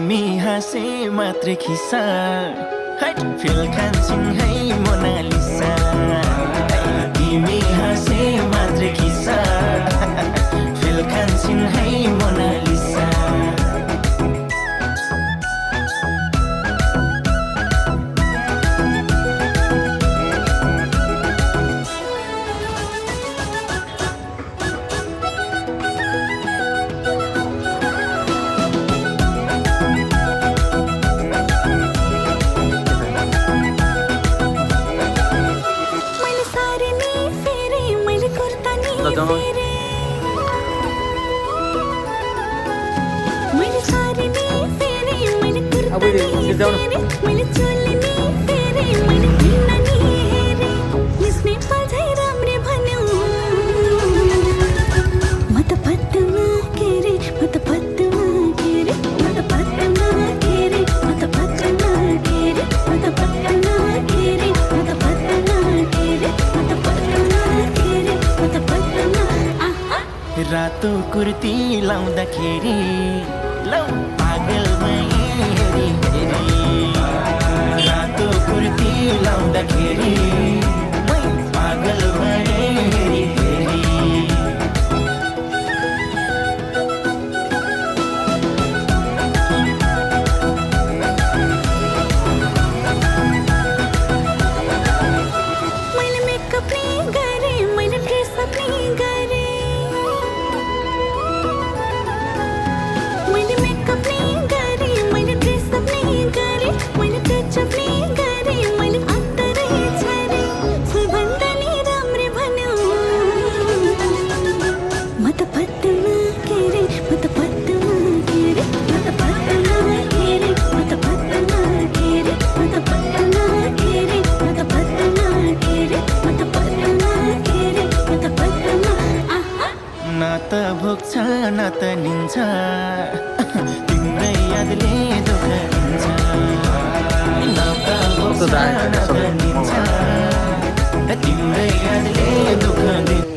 me हाँसे मात्र खिसा fail खान्छन् है मोनालिसा तिमी हाँसे मात्र खिसा फेल खान्छन् है मोनालिसा रातो कुर्ती लाउँदाखेरि लौ पागल हेरी हेरी रातो कुर्ती लाउँदाखेरि मै पागल हेरी हेरी मैले मेकअप नि गरे मैले ड्रेस अप नि गरे न त भोग्छ न त निन्छ तिम्रै यादले दुःख दिन्छ न त भोग्छ न त निन्छ तिम्रै यादले दुःख दिन्छ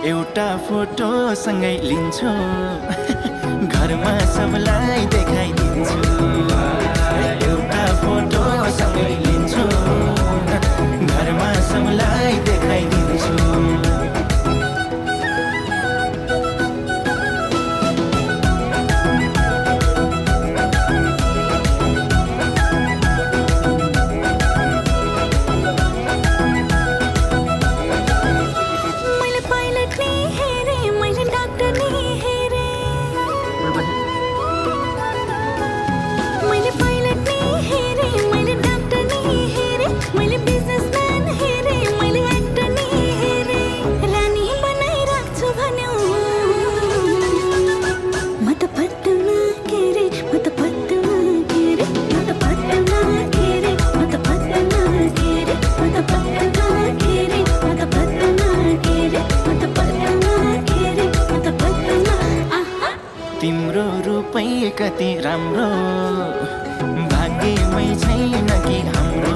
एउटा फोटो सँगै लिन्छु घरमा सबलाई देखाइदिन्छु एउटा फोटो सँगै लिन्छु घरमा सबलाई देखाइदिन्छु तिम्रो रूपै कति राम्रो भाग्यमै छैन कि हाम्रो